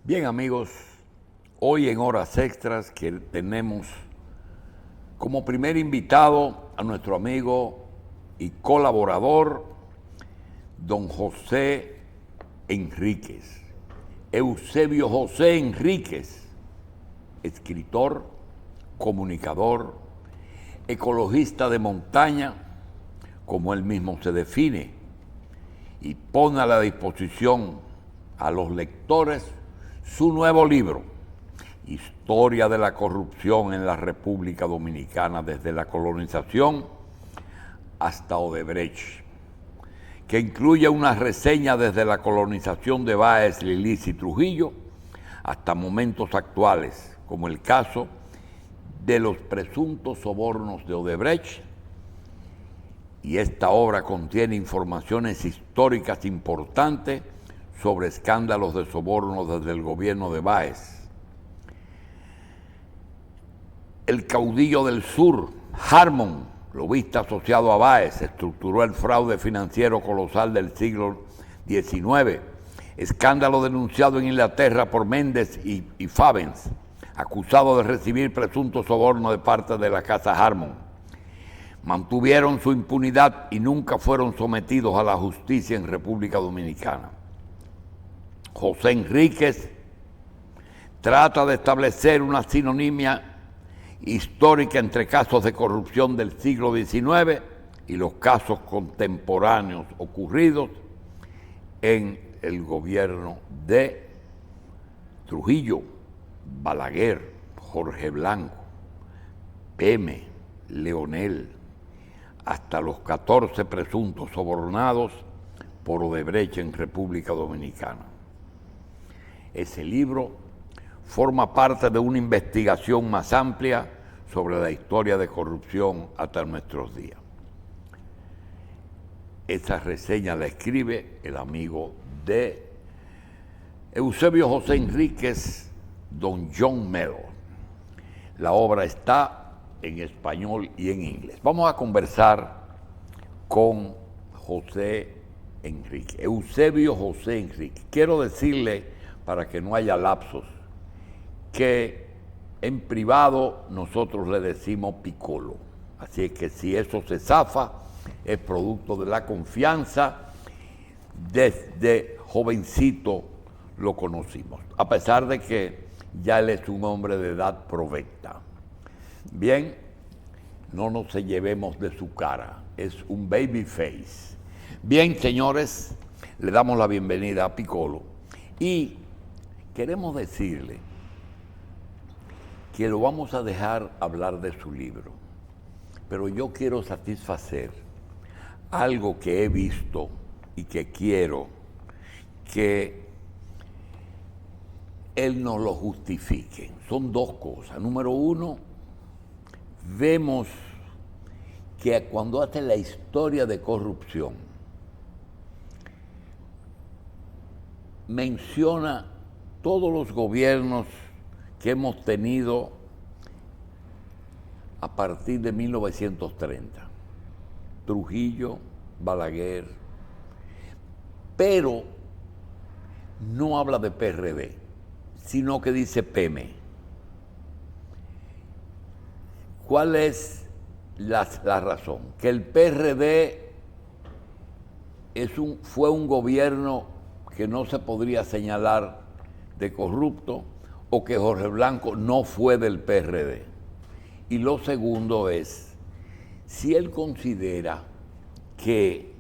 Bien, amigos, hoy en Horas Extras que tenemos como primer invitado a nuestro amigo y colaborador, don José Enríquez, Eusebio José Enríquez, escritor, comunicador, ecologista de montaña, como él mismo se define, y pone a la disposición a los lectores su nuevo libro, Historia de la corrupción en la República Dominicana desde la colonización hasta Odebrecht, que incluye una reseña desde la colonización de Báez, Lilis y Trujillo hasta momentos actuales, como el caso de los presuntos sobornos de Odebrecht. Y esta obra contiene informaciones históricas importantes sobre escándalos de soborno desde el gobierno de Báez. El caudillo del sur, Harmon, lobista asociado a Báez, estructuró el fraude financiero colosal del siglo XIX, escándalo denunciado en Inglaterra por Méndez y Fabens, acusado de recibir presuntos sobornos de parte de la casa Harmon. Mantuvieron su impunidad y nunca fueron sometidos a la justicia en República Dominicana. José Enríquez trata de establecer una sinonimia histórica entre casos de corrupción del siglo XIX y los casos contemporáneos ocurridos en el gobierno de Trujillo, Balaguer, Jorge Blanco, Peme, Leonel, hasta los 14 presuntos sobornados por Odebrecht en República Dominicana. Ese libro forma parte de una investigación más amplia sobre la historia de corrupción hasta nuestros días. Esa reseña la escribe el amigo de Eusebio José Enríquez, don John Mello. La obra está en español y en inglés. Vamos a conversar con José Enríquez, Eusebio José Enríquez. Quiero decirle, para que no haya lapsos, que en privado nosotros le decimos Piccolo. Así es que si eso se zafa, es producto de la confianza. Desde jovencito lo conocimos, a pesar de que ya él es un hombre de edad provecta. Bien, no nos llevemos de su cara, es un baby face. Bien, señores, le damos la bienvenida a Piccolo y queremos decirle que lo vamos a dejar hablar de su libro, pero yo quiero satisfacer algo que he visto y que quiero que él nos lo justifique. Son dos cosas. Número uno, vemos que cuando hace la historia de corrupción, menciona todos los gobiernos que hemos tenido a partir de 1930. Trujillo, Balaguer, pero no habla de PRD, sino que dice Peme. ¿Cuál es la razón? Que el PRD fue un gobierno que no se podría señalar de corrupto, o que Jorge Blanco no fue del PRD. Y lo segundo es, si él considera que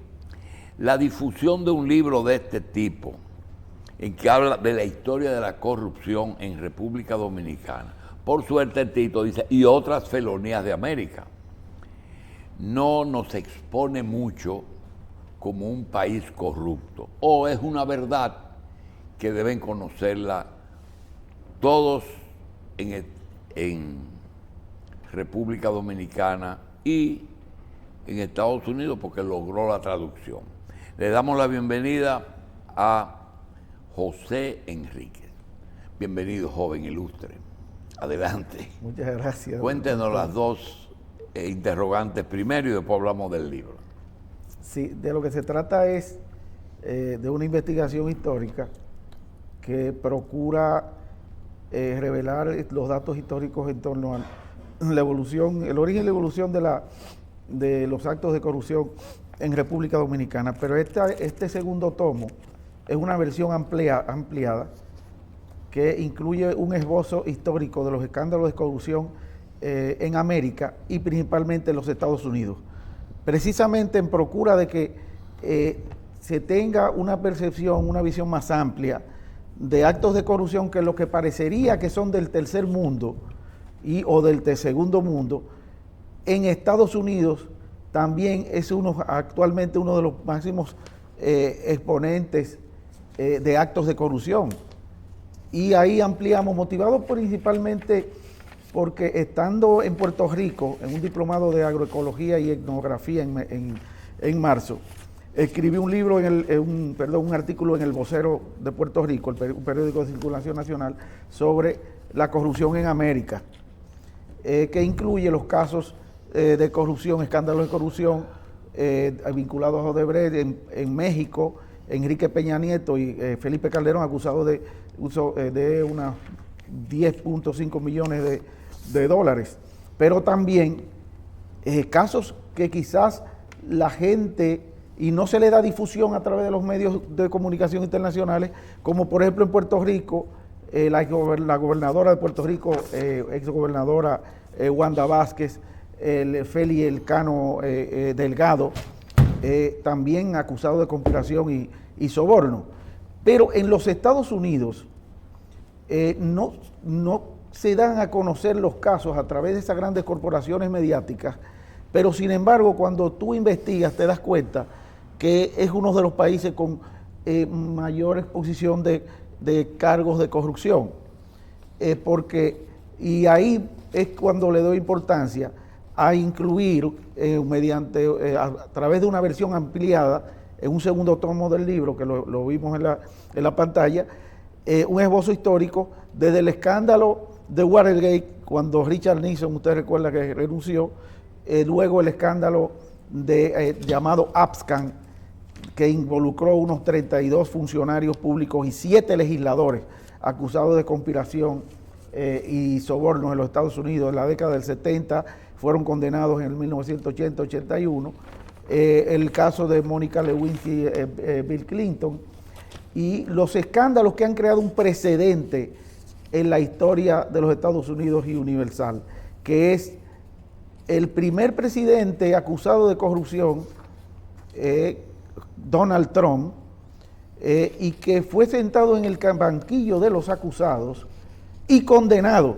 la difusión de un libro de este tipo, en que habla de la historia de la corrupción en República Dominicana, por suerte el título dice, y otras felonías de América, no nos expone mucho como un país corrupto, o es una verdad que deben conocerla todos en República Dominicana y en Estados Unidos, porque logró la traducción. Le damos la bienvenida a José Enríquez. Bienvenido, joven ilustre. Adelante. Muchas gracias. Cuéntenos las dos interrogantes primero y después hablamos del libro. Sí, de lo que se trata es de una investigación histórica que procura revelar los datos históricos en torno a la evolución, el origen y la evolución de los actos de corrupción en República Dominicana. Pero este segundo tomo es una versión ampliada que incluye un esbozo histórico de los escándalos de corrupción en América y principalmente en los Estados Unidos, precisamente en procura de que se tenga una percepción, una visión más amplia de actos de corrupción que lo que parecería que son del tercer mundo o del segundo mundo, en Estados Unidos también es actualmente uno de los máximos exponentes de actos de corrupción. Y ahí ampliamos, motivados principalmente porque estando en Puerto Rico, en un diplomado de agroecología y etnografía en marzo, escribí un libro, un artículo en El Vocero de Puerto Rico, un periódico de circulación nacional, sobre la corrupción en América, que incluye los casos de corrupción, escándalos de corrupción vinculados a Odebrecht en México, Enrique Peña Nieto y Felipe Calderón, acusados de uso de unos 10.5 millones de dólares. Pero también casos que quizás la gente, y no se le da difusión a través de los medios de comunicación internacionales, como por ejemplo en Puerto Rico, la gobernadora de Puerto Rico, exgobernadora Wanda Vázquez, Félix Elcano Delgado, también acusado de conspiración y soborno. Pero en los Estados Unidos no se dan a conocer los casos a través de esas grandes corporaciones mediáticas, pero sin embargo cuando tú investigas te das cuenta que es uno de los países con mayor exposición de cargos de corrupción, y ahí es cuando le doy importancia a incluir a través de una versión ampliada en un segundo tomo del libro, que lo vimos en la pantalla, un esbozo histórico desde el escándalo de Watergate, cuando Richard Nixon, usted recuerda que renunció, luego el escándalo llamado Abscan, que involucró unos 32 funcionarios públicos y 7 legisladores acusados de conspiración y sobornos en los Estados Unidos en la década del 70, fueron condenados en el 1980-81, el caso de Mónica Lewinsky, Bill Clinton, y los escándalos que han creado un precedente en la historia de los Estados Unidos y universal, que es el primer presidente acusado de corrupción, Donald Trump, y que fue sentado en el banquillo de los acusados y condenado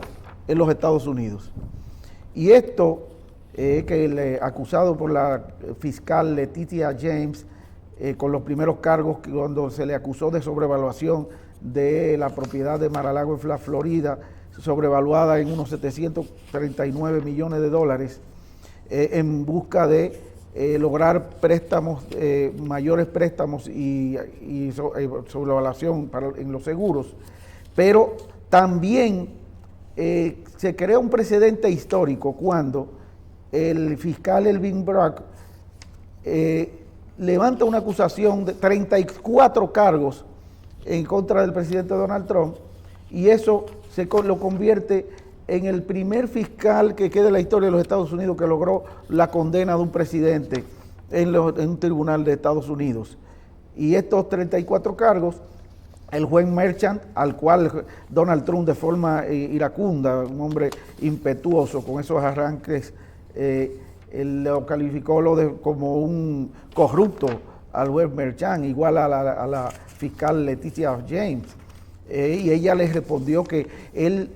en los Estados Unidos. Y esto, acusado por la fiscal Letitia James, con los primeros cargos cuando se le acusó de sobrevaluación de la propiedad de Mar-a-Lago en la Florida, sobrevaluada en unos 739 millones de dólares, en busca de lograr préstamos, mayores préstamos y sobrevaluación en los seguros. Pero también se crea un precedente histórico cuando el fiscal Elvin Bragg levanta una acusación de 34 cargos en contra del presidente Donald Trump, y eso lo convierte en el primer fiscal que queda en la historia de los Estados Unidos que logró la condena de un presidente en un tribunal de Estados Unidos. Y estos 34 cargos, el juez Merchant, al cual Donald Trump de forma iracunda, un hombre impetuoso con esos arranques, lo calificó como un corrupto al juez Merchant, igual a la fiscal Letitia James, y ella les respondió que él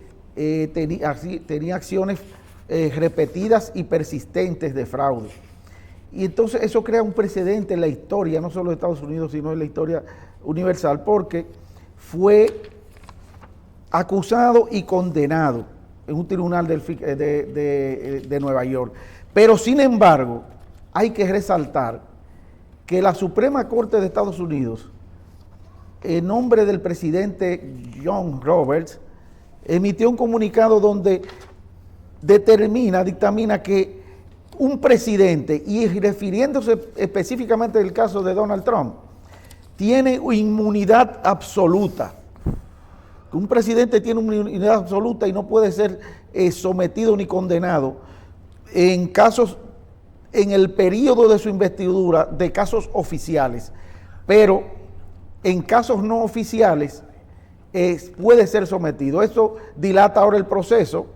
tenía acciones repetidas y persistentes de fraude. Y entonces eso crea un precedente en la historia, no solo de Estados Unidos, sino en la historia universal, porque fue acusado y condenado en un tribunal de Nueva York. Pero sin embargo, hay que resaltar que la Suprema Corte de Estados Unidos, en nombre del presidente John Roberts, emitió un comunicado donde dictamina que un presidente, y refiriéndose específicamente al caso de Donald Trump, tiene inmunidad absoluta que un presidente tiene una inmunidad absoluta y no puede ser sometido ni condenado en casos, en el periodo de su investidura, de casos oficiales, pero en casos no oficiales puede ser sometido. Eso dilata ahora el proceso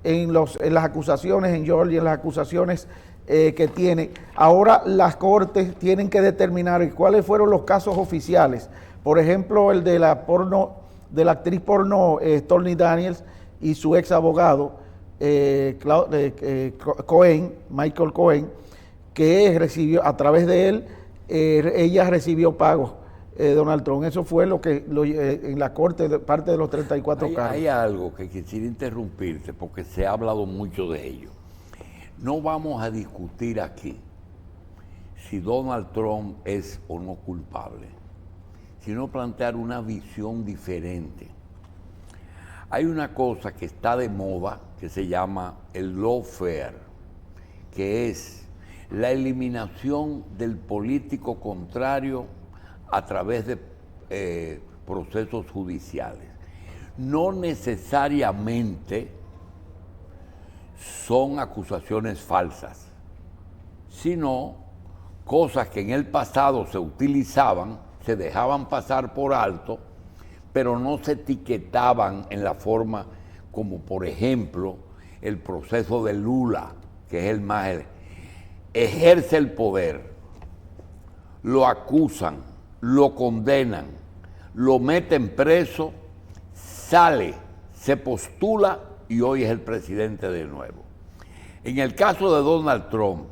en las acusaciones en Georgia, en las acusaciones que tiene. Ahora las cortes tienen que determinar cuáles fueron los casos oficiales. Por ejemplo, el de la actriz porno Stormy Daniels y su ex abogado Michael Cohen, que recibió, a través de él, ella recibió pagos de Donald Trump. Eso fue lo que en la corte, parte de los 34 cargos. Hay algo que quisiera interrumpirte porque se ha hablado mucho de ello. No vamos a discutir aquí si Donald Trump es o no culpable, sino plantear una visión diferente. Hay una cosa que está de moda que se llama el lawfare, que es la eliminación del político contrario a través de procesos judiciales. No necesariamente son acusaciones falsas, sino cosas que en el pasado se utilizaban, se dejaban pasar por alto, pero no se etiquetaban en la forma como, por ejemplo, el proceso de Lula, que es el más... ejerce el poder, lo acusan, lo condenan, lo meten preso, sale, se postula y hoy es el presidente de nuevo. En el caso de Donald Trump,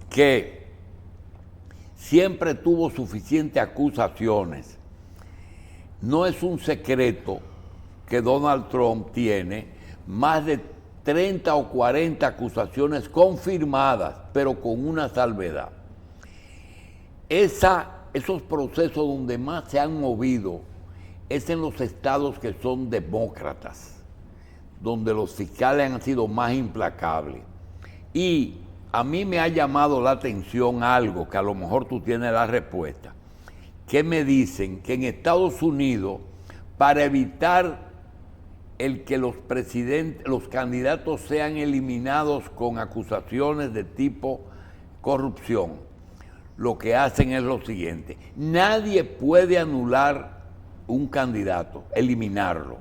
que siempre tuvo suficientes acusaciones, no es un secreto que Donald Trump tiene más de 30 o 40 acusaciones confirmadas, pero con una salvedad. Esos procesos donde más se han movido es en los estados que son demócratas, donde los fiscales han sido más implacables. Y a mí me ha llamado la atención algo, que a lo mejor tú tienes la respuesta, que me dicen que en Estados Unidos, para evitar el que los candidatos sean eliminados con acusaciones de tipo corrupción, lo que hacen es lo siguiente: nadie puede anular un candidato, eliminarlo,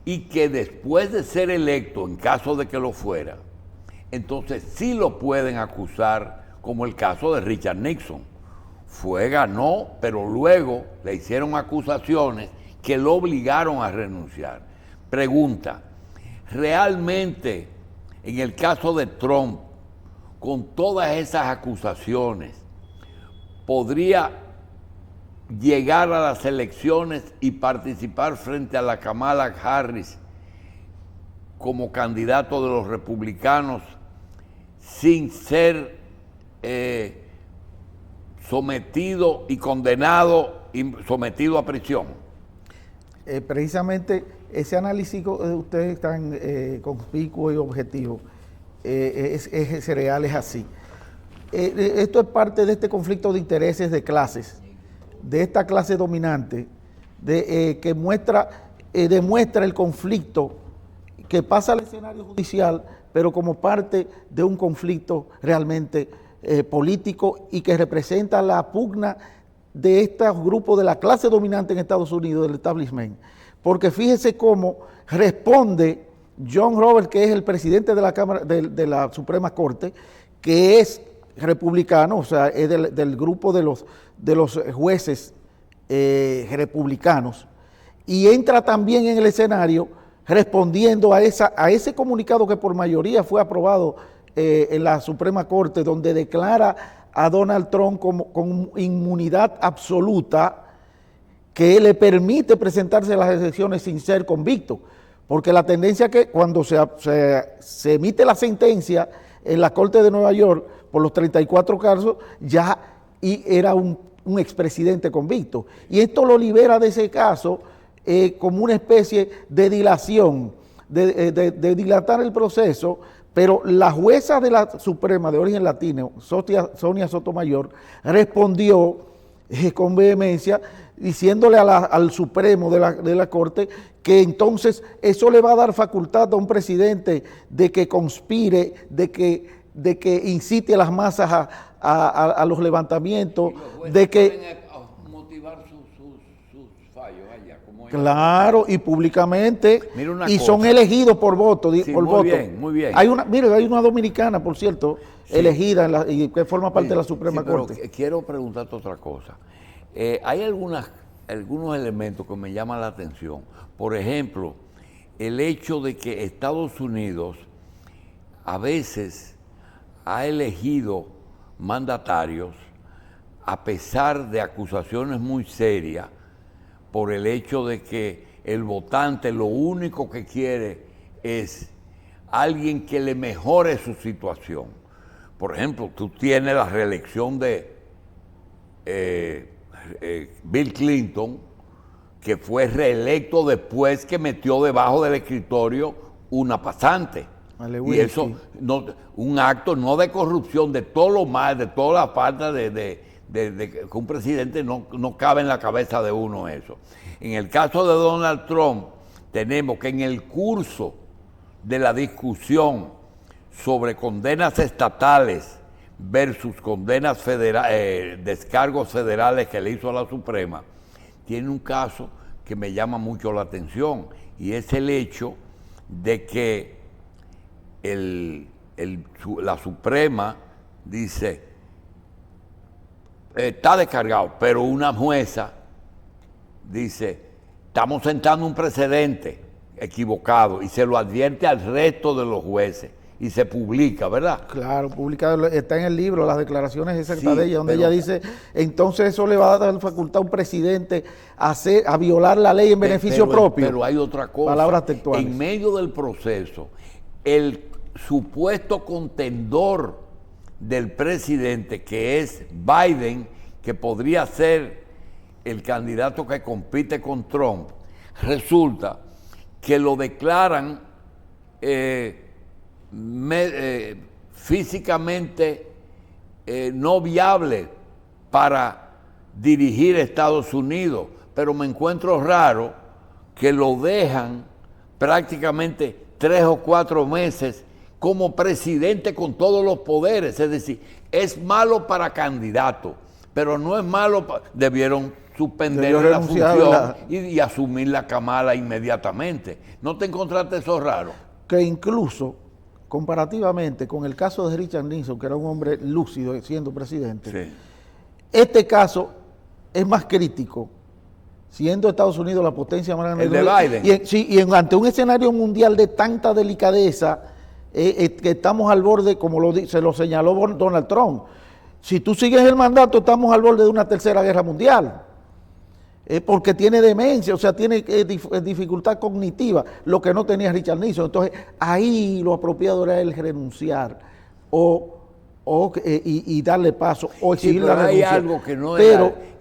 y que después de ser electo, en caso de que lo fuera, entonces sí lo pueden acusar, como el caso de Richard Nixon. Ganó, pero luego le hicieron acusaciones que lo obligaron a renunciar. Pregunta: ¿realmente en el caso de Trump, con todas esas acusaciones, podría llegar a las elecciones y participar frente a la Kamala Harris como candidato de los republicanos sin ser sometido y condenado y sometido a prisión? Precisamente ese análisis de ustedes tan conspicuo y objetivo es real, es así. Esto es parte de este conflicto de intereses de clases, de esta clase dominante, que demuestra el conflicto que pasa al escenario judicial, pero como parte de un conflicto realmente político y que representa la pugna de estos grupos de la clase dominante en Estados Unidos, del establishment. Porque fíjese cómo responde John Roberts, que es el presidente de la Cámara de la Suprema Corte, que es republicano, o sea, es del grupo de los jueces republicanos, y entra también en el escenario respondiendo a ese comunicado que por mayoría fue aprobado en la Suprema Corte, donde declara a Donald Trump con inmunidad absoluta, que le permite presentarse a las elecciones sin ser convicto, porque la tendencia que cuando se emite la sentencia en la Corte de Nueva York por los 34 casos, ya era un expresidente convicto, y esto lo libera de ese caso como una especie de dilación, de dilatar el proceso. Pero la jueza de la Suprema de origen latino, Sonia Sotomayor, respondió con vehemencia, diciéndole al Supremo de la Corte que entonces eso le va a dar facultad a un presidente de que conspire, de que incite a las masas a los levantamientos, de que... motivar sus fallos allá. Como claro, y públicamente, y cosa. Son elegidos por voto. Sí, por muy voto. bien, muy bien. Hay una dominicana, por cierto, sí, elegida y que forma parte de la Suprema Corte. Pero quiero preguntarte otra cosa. Hay algunos elementos que me llaman la atención. Por ejemplo, el hecho de que Estados Unidos a veces ha elegido mandatarios a pesar de acusaciones muy serias por el hecho de que el votante lo único que quiere es alguien que le mejore su situación. Por ejemplo, tú tienes la reelección de Bill Clinton, que fue reelecto después que metió debajo del escritorio una pasante. Y eso, un acto no de corrupción, de todo lo mal, de toda la falta de que un presidente no cabe en la cabeza de uno eso. En el caso de Donald Trump, tenemos que en el curso de la discusión sobre condenas estatales versus condenas federales, descargos federales que le hizo a la Suprema, tiene un caso que me llama mucho la atención, y es el hecho de que la Suprema dice, está descargado, pero una jueza dice, estamos sentando un precedente equivocado, y se lo advierte al resto de los jueces, y se publica, ¿verdad? Claro, publicado, está en el libro, las declaraciones exactas de ella, donde ella dice, entonces eso le va a dar facultad a un presidente a violar la ley en beneficio propio. Pero hay otra cosa. Palabras textuales. En medio del proceso, el supuesto contendor del presidente, que es Biden, que podría ser el candidato que compite con Trump, resulta que lo declaran físicamente no viable para dirigir Estados Unidos, pero me encuentro raro que lo dejan prácticamente 3 o 4 meses como presidente con todos los poderes. Es decir, es malo para candidato, pero no es malo debieron suspender la función y asumir la Kamala inmediatamente. ¿No te encontraste eso raro? Que incluso comparativamente con el caso de Richard Nixon, que era un hombre lúcido siendo presidente, sí, este caso es más crítico, siendo Estados Unidos la potencia más grande del mundo. El de Biden. Y ante un escenario mundial de tanta delicadeza, que estamos al borde, como se lo señaló Donald Trump. Si tú sigues el mandato, estamos al borde de una tercera guerra mundial. Porque tiene demencia, o sea, tiene dificultad cognitiva, lo que no tenía Richard Nixon. Entonces, ahí lo apropiado era el renunciar y darle paso o exigir la renuncia. Hay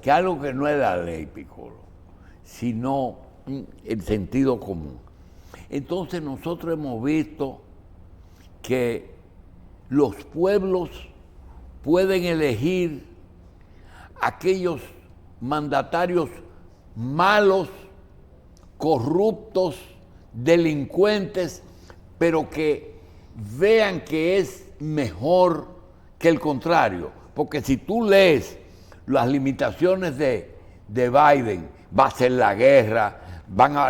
algo que no es la ley, Piccolo, sino el sentido común. Entonces, nosotros hemos visto que los pueblos pueden elegir aquellos mandatarios malos, corruptos, delincuentes, pero que vean que es mejor que el contrario. Porque si tú lees las limitaciones de Biden, va a ser la guerra,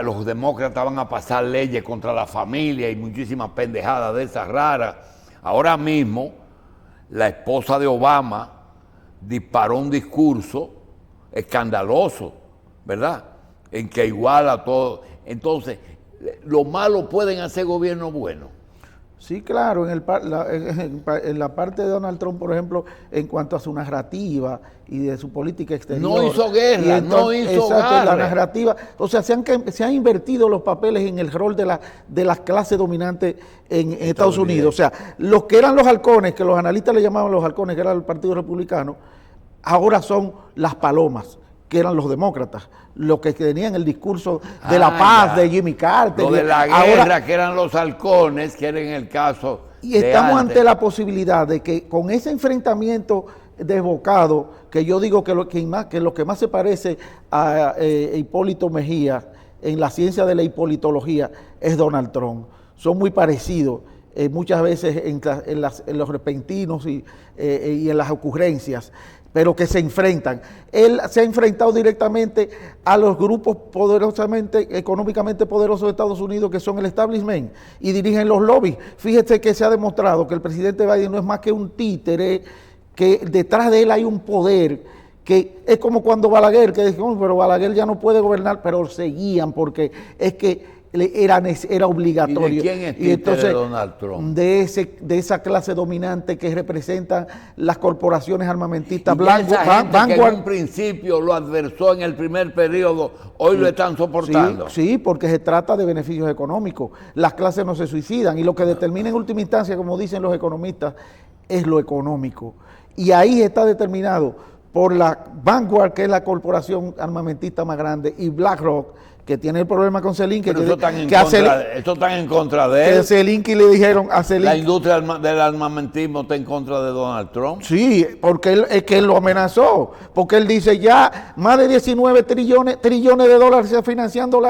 los demócratas van a pasar leyes contra la familia y muchísimas pendejadas de esas raras. Ahora mismo, la esposa de Obama disparó un discurso escandaloso, ¿verdad? En que iguala todo. Entonces, lo malo pueden hacer gobiernos buenos. Sí, claro, en la parte de Donald Trump, por ejemplo, en cuanto a su narrativa y de su política exterior. No hizo guerra, no hizo guerra. La narrativa, o sea, se han invertido los papeles en el rol de las clases dominantes en Estados Unidos. O sea, los que eran los halcones, que los analistas le llamaban los halcones, que era el Partido Republicano, ahora son las palomas, que eran los demócratas, los que tenían el discurso de la paz, de Jimmy Carter. Lo de la guerra, que eran los halcones, que era en el caso. Y estamos ante la posibilidad de que con ese enfrentamiento desbocado, que yo digo que lo que más se parece a Hipólito Mejía en la ciencia de la hipolitología es Donald Trump. Son muy parecidos muchas veces en los repentinos y en las ocurrencias, pero que se enfrentan. Él se ha enfrentado directamente a los grupos económicamente poderosos de Estados Unidos, que son el establishment, y dirigen los lobbies. Fíjese que se ha demostrado que el presidente Biden no es más que un títere, que detrás de él hay un poder, que es como cuando Balaguer, que decimos, pero Balaguer ya no puede gobernar, pero seguían, porque es que era obligatorio. ¿Y de quién es títere Donald Trump? De esa clase dominante que representan las corporaciones armamentistas blancas. Que en un principio lo adversó en el primer periodo, hoy lo están soportando. Sí, porque se trata de beneficios económicos. Las clases no se suicidan y lo que determina en última instancia, como dicen los economistas, es lo económico. Y ahí está determinado por la Vanguard, que es la corporación armamentista más grande, y BlackRock, que tiene el problema con Zelensky. Pero eso están en contra de él. Que Zelensky le dijeron a Zelensky. La industria del armamentismo está en contra de Donald Trump. Sí, porque él lo amenazó. Porque él dice ya más de 19 trillones de dólares financiando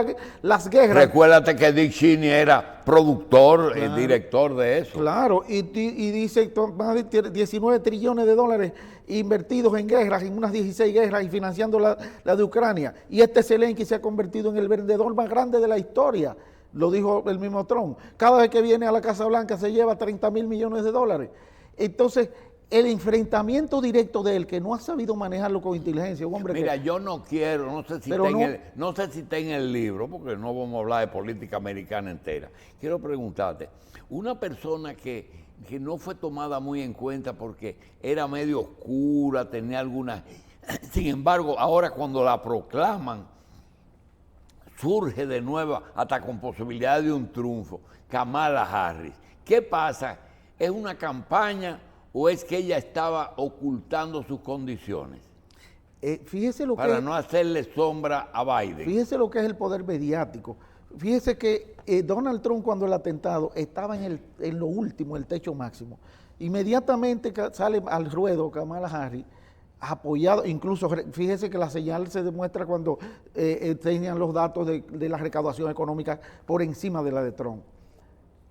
las guerras. Recuérdate que Dick Cheney era productor y director de eso. Claro, y dice más de 19 trillones de dólares invertidos en guerras, en unas 16 guerras y financiando la de Ucrania. Y Zelensky se ha convertido en el vendedor más grande de la historia, lo dijo el mismo Trump. Cada vez que viene a la Casa Blanca se lleva 30.000 millones de dólares. Entonces, el enfrentamiento directo de él, que no ha sabido manejarlo con inteligencia, un hombre. Mira, yo no quiero, no sé si está en el libro, porque no vamos a hablar de política americana entera. Quiero preguntarte, una persona que no fue tomada muy en cuenta porque era medio oscura, tenía algunas. Sin embargo, ahora cuando la proclaman, surge de nuevo, hasta con posibilidad de un triunfo, Kamala Harris. ¿Qué pasa? ¿Es una campaña o es que ella estaba ocultando sus condiciones? Fíjese lo para que no hacerle sombra a Biden. Fíjese lo que es el poder mediático. Fíjese que Donald Trump, cuando el atentado estaba en lo último, el techo máximo, inmediatamente sale al ruedo Kamala Harris, apoyado, incluso fíjese que la señal se demuestra cuando tenían los datos de la recaudación económica por encima de la de Trump.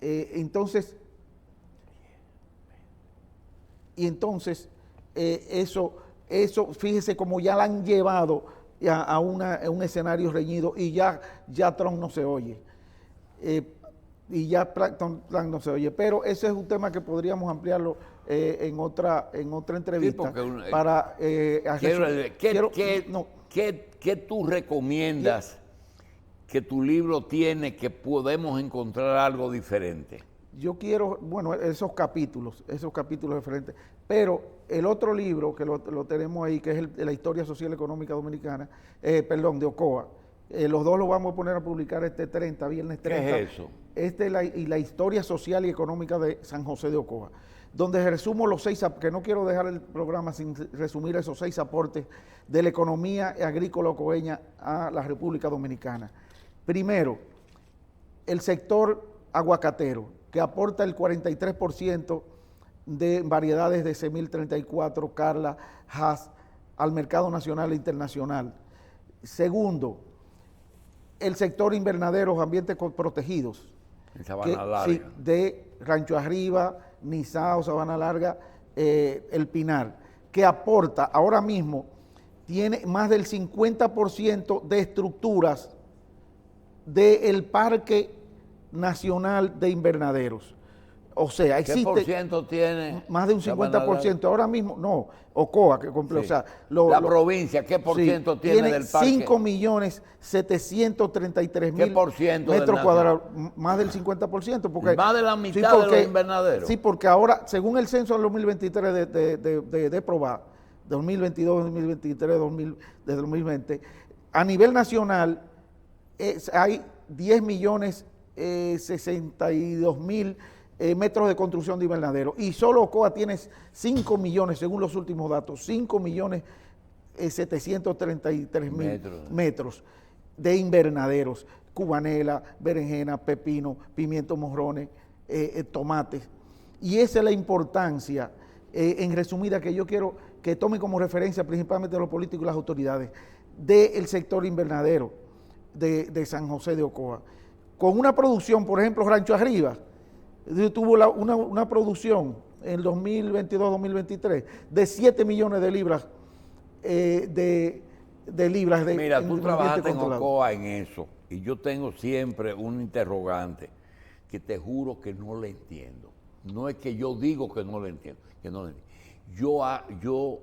Entonces, fíjese como ya la han llevado a un escenario reñido y ya Trump no se oye. Trump no se oye. Pero ese es un tema que podríamos ampliarlo en otra entrevista. Sí, ¿qué tú recomiendas que tu libro tiene que podemos encontrar algo diferente? Yo quiero, esos capítulos diferentes, pero el otro libro que lo tenemos ahí, que es la historia social y económica dominicana, de Ocoa, los dos lo vamos a poner a publicar viernes 30. ¿Qué es eso? La historia social y económica de San José de Ocoa, donde resumo los 6, que no quiero dejar el programa sin resumir esos 6 aportes de la economía agrícola ocoeña a la República Dominicana. Primero, el sector aguacatero, que aporta el 43% de variedades de Semil 34, Carla, Hass, al mercado nacional e internacional. Segundo, el sector invernaderos, ambientes protegidos. En Sabana Larga. Sí, de Rancho Arriba, Nizao, Sabana Larga, El Pinar, que aporta, ahora mismo, tiene más del 50% de estructuras del Parque Nacional de Invernaderos. O sea, existe. ¿Qué por ciento tiene? Más de un 50%. Ahora mismo, no, Ocoa, que cumple. Sí. O sea, la provincia, ¿qué por ciento tiene del parque? 5.733.000 metros cuadrados, más del 50%. Porque, más de la mitad de los invernaderos. Sí, porque ahora, según el censo del 2023 de PROBA, 2022, 2023, desde 2020, a nivel nacional hay 10.062.000 metros de construcción de invernadero, y solo Ocoa tiene 5 millones, según los últimos datos, 5.733.000 metros de invernaderos, cubanela, berenjena, pepino, pimientos morrones, tomates. Y esa es la importancia, en resumida, que yo quiero que tomen como referencia principalmente los políticos y las autoridades del sector invernadero de San José de Ocoa. Con una producción, por ejemplo, Rancho Arriba, tuvo una producción en el 2022-2023 de 7 millones de libras Mira, tú trabajaste en Ocoa en eso, y yo tengo siempre un interrogante que te juro que no le entiendo. No es que yo digo que no le entiendo, Yo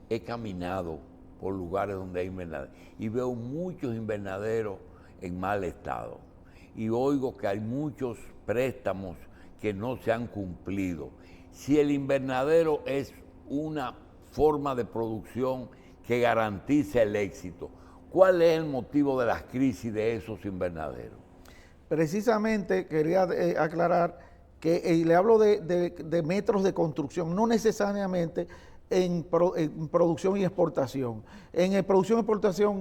he caminado por lugares donde hay invernaderos y veo muchos invernaderos en mal estado. Y oigo que hay muchos préstamos que no se han cumplido. Si el invernadero es una forma de producción que garantiza el éxito, ¿cuál es el motivo de las crisis de esos invernaderos? Precisamente quería aclarar que le hablo de metros de construcción, no necesariamente en producción y exportación. En producción y exportación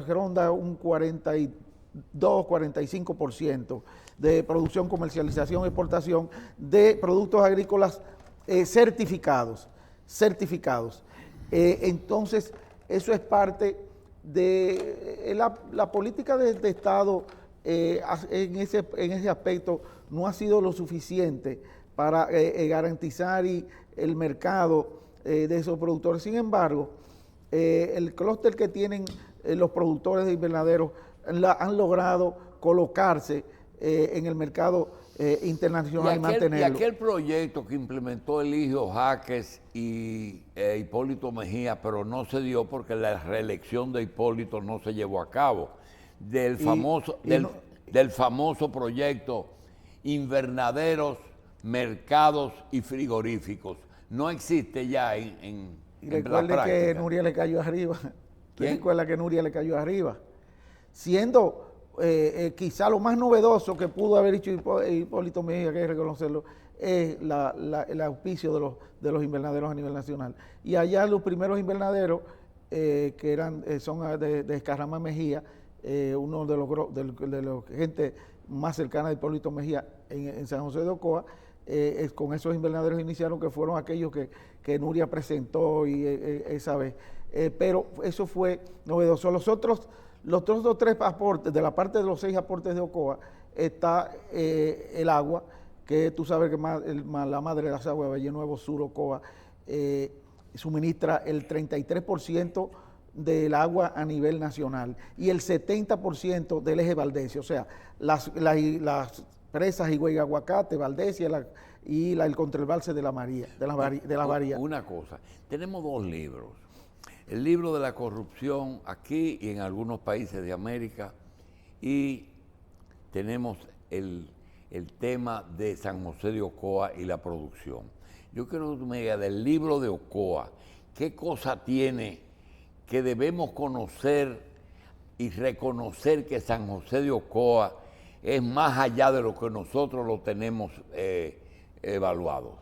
ronda un 42-45% de producción, comercialización y exportación de productos agrícolas certificados. Entonces, eso es parte de la política de Estado en ese aspecto. No ha sido lo suficiente para garantizar el mercado de esos productores. Sin embargo, el clúster que tienen los productores de invernaderos han logrado colocarse en el mercado internacional y mantenerlo. Y aquel proyecto que implementó Eligio Jaques y Hipólito Mejía, pero no se dio porque la reelección de Hipólito no se llevó a cabo, del famoso proyecto Invernaderos, Mercados y Frigoríficos. No existe ya en la práctica. Que Nuria le cayó arriba. ¿Quién? Recuerda que Nuria le cayó arriba. Siendo quizá lo más novedoso que pudo haber hecho Hipólito Mejía, que hay que reconocerlo, es el auspicio de los invernaderos a nivel nacional. Y allá los primeros invernaderos, son de Escarrama Mejía, uno de los gente más cercana de Hipólito Mejía en San José de Ocoa, con esos invernaderos iniciaron, que fueron aquellos que Nuria presentó esa vez. Pero eso fue novedoso. Los otros 3 aportes, de la parte de los 6 aportes de Ocoa, está el agua, que tú sabes que la madre de las aguas de Valle Nuevo Sur, Ocoa, suministra el 33% del agua a nivel nacional y el 70% del eje Valdesia, o sea, las presas Higüey Aguacate, Valdesia y el contraembalse de la María, de la Varía. Una cosa, tenemos 2 libros. El libro de la corrupción aquí y en algunos países de América, y tenemos el tema de San José de Ocoa y la producción. Yo quiero que tú me digas del libro de Ocoa, ¿qué cosa tiene que debemos conocer y reconocer que San José de Ocoa es más allá de lo que nosotros lo tenemos evaluado?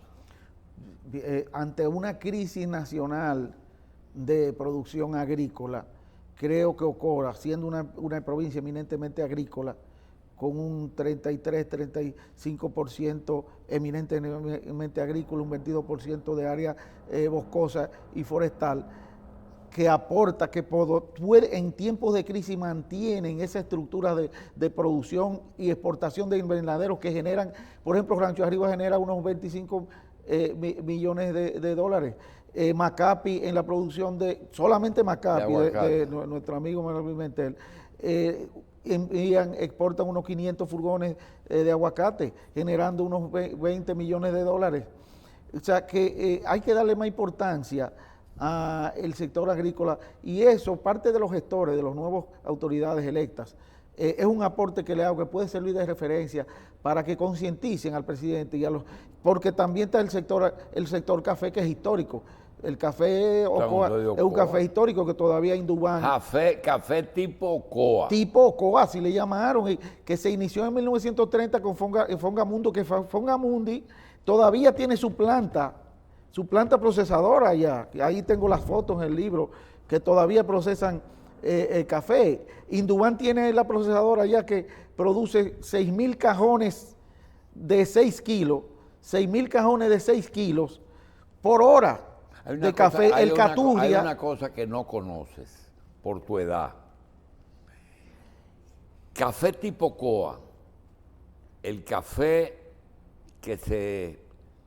Ante una crisis nacional de producción agrícola, creo que Ocoa, siendo una provincia eminentemente agrícola, con un 33-35% eminentemente agrícola, un 22% de área boscosa y forestal, que aporta, que puede, en tiempos de crisis mantienen esa estructura de producción y exportación de invernaderos que generan, por ejemplo, Rancho Arriba genera unos 25 millones de dólares. Macapi en la producción solamente Macapi, de nuestro amigo Manuel Pimentel, exportan unos 500 furgones de aguacate, generando unos 20 millones de dólares. O sea que hay que darle más importancia al sector agrícola, y eso, parte de los gestores, de las nuevas autoridades electas, es un aporte que le hago, que puede servir de referencia para que concienticen al presidente porque también está el sector café, que es histórico. El café Ocoa es un café histórico que todavía Indubán. Café tipo Ocoa. Tipo Ocoa, así le llamaron, que se inició en 1930 con Fongamundo, que Fongamundi todavía tiene su planta procesadora allá. Ahí tengo las fotos en el libro, que todavía procesan café. Indubán tiene la procesadora allá que produce 6,000 cajones de 6 kilos, 6,000 cajones de 6 kilos por hora. de café, el Caturria. Hay una cosa que no conoces por tu edad. Café tipo Coa, el café que se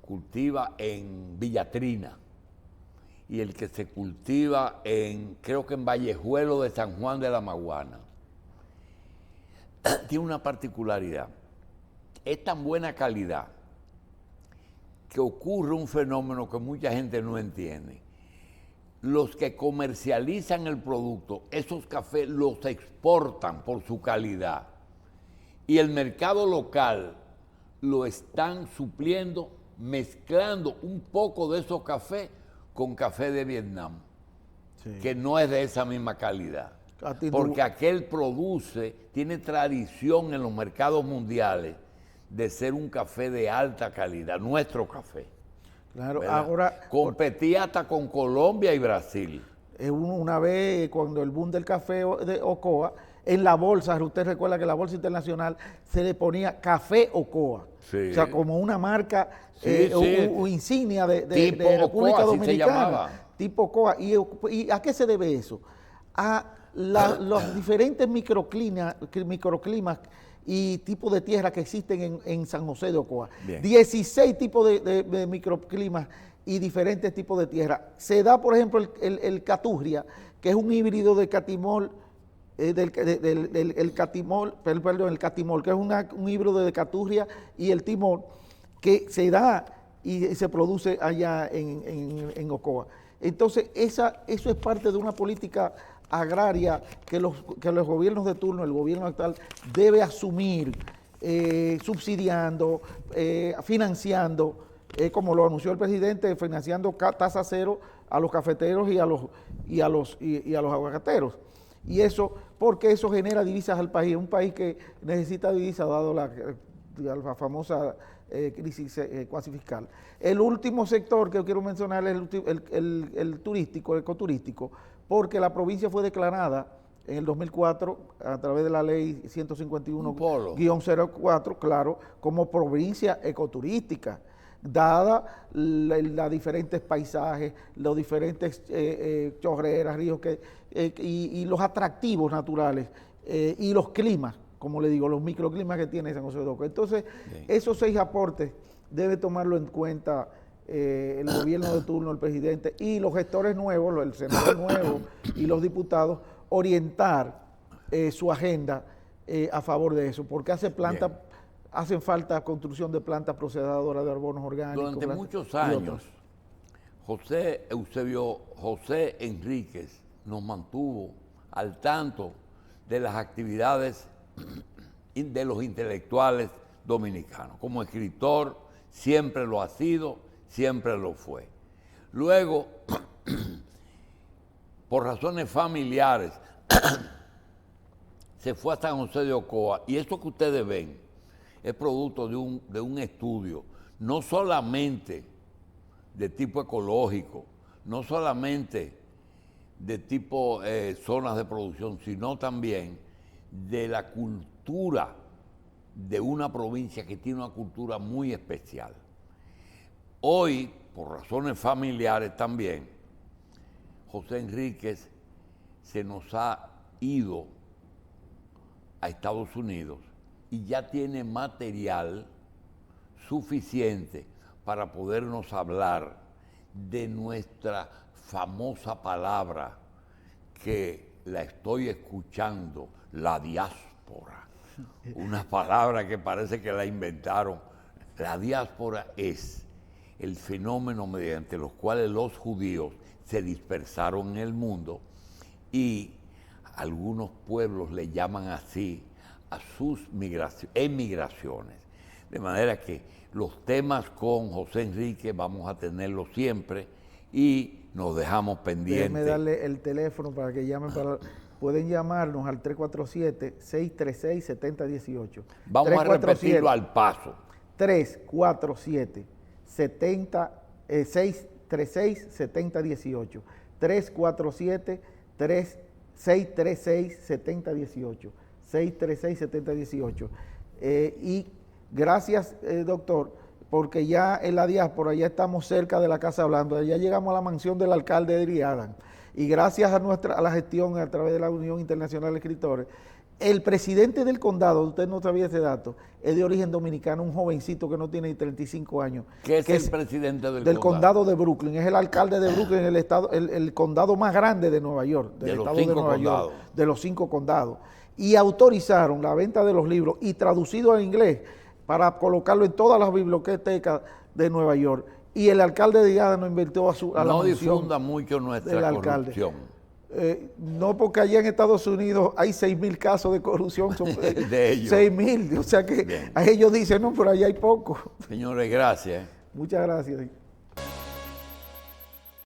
cultiva en Villatrina y el que se cultiva creo que en Vallejuelo de San Juan de la Maguana, tiene una particularidad. Es tan buena calidad que ocurre un fenómeno que mucha gente no entiende. Los que comercializan el producto, esos cafés los exportan por su calidad y el mercado local lo están supliendo, mezclando un poco de esos cafés con café de Vietnam, sí, que no es de esa misma calidad. Porque aquel tiene tradición en los mercados mundiales de ser un café de alta calidad, nuestro café. Claro, ¿verdad? Ahora competía hasta con Colombia y Brasil. Una vez, cuando el boom del café de Ocoa, en la bolsa, usted recuerda que la bolsa internacional se le ponía Café Ocoa. Sí. O sea, como una marca, sí, insignia de República Dominicana. Tipo Ocoa. ¿Y a qué se debe eso? A los diferentes microclimas y tipos de tierra que existen en San José de Ocoa. Bien. 16 tipos de microclimas y diferentes tipos de tierra. Se da, por ejemplo, el Caturria, que es un híbrido de catimol, el catimol, que es un híbrido de Caturria y el timol, que se da y se produce allá en Ocoa. Entonces, eso es parte de una política agraria que los gobiernos de turno, el gobierno actual, debe asumir, subsidiando, financiando, como lo anunció el presidente, financiando tasa cero a los cafeteros y a los aguacateros. Y eso, porque eso genera divisas al país, un país que necesita divisas dado la famosa crisis cuasi fiscal. El último sector que yo quiero mencionar es el turístico, el ecoturístico, porque la provincia fue declarada en el 2004 a través de la ley 151-04, claro, como provincia ecoturística, dada los diferentes paisajes, los diferentes chorreras, ríos y los atractivos naturales y los climas, como le digo, los microclimas que tiene San José de Ocoa. Entonces, bien, esos 6 aportes debe tomarlo en cuenta el gobierno de turno, el presidente y los gestores nuevos, el senador nuevo y los diputados, orientar su agenda a favor de eso, porque hacen falta construcción de plantas procesadoras de carbonos orgánicos. Durante muchos años, José Enríquez nos mantuvo al tanto de las actividades de los intelectuales dominicanos. Como escritor siempre lo ha sido, siempre lo fue. Luego, por razones familiares, se fue a San José de Ocoa, y esto que ustedes ven es producto de un estudio, no solamente de tipo ecológico, no solamente de tipo zonas de producción, sino también de la cultura de una provincia que tiene una cultura muy especial. Hoy, por razones familiares también, José Enríquez se nos ha ido a Estados Unidos y ya tiene material suficiente para podernos hablar de nuestra famosa palabra que la estoy escuchando, la diáspora. Una palabra que parece que la inventaron. La diáspora es el fenómeno mediante los cuales los judíos se dispersaron en el mundo y algunos pueblos le llaman así a sus emigraciones. De manera que los temas con José Enrique vamos a tenerlos siempre y nos dejamos pendientes. Déjeme darle el teléfono para que llamen. Pueden llamarnos al 347-636-7018. Vamos a repetirlo al paso. 347-636-7018. 347-636-7018. 636-7018. Y gracias, doctor, porque ya en la diáspora ya estamos cerca de la Casa Blanca, ya llegamos a la mansión del alcalde Edry Adams, y gracias a la gestión a través de la Unión Internacional de Escritores, el presidente del condado, usted no sabía ese dato, es de origen dominicano, un jovencito que no tiene ni 35 años. ¿Qué es el presidente del condado de Brooklyn? Es el alcalde de Brooklyn, el condado más grande de Nueva York, del estado de Nueva York, de los 5 condados. Y autorizaron la venta de los libros y traducido al inglés para colocarlo en todas las bibliotecas de Nueva York. Y el alcalde de Adams nos invirtió a la no mansión difunda mucho nuestra corrupción. No, porque allá en Estados Unidos hay 6,000 casos de corrupción. De ellos. 6,000. O sea que a ellos dicen, no, pero allá hay poco. Señores, gracias. Muchas gracias.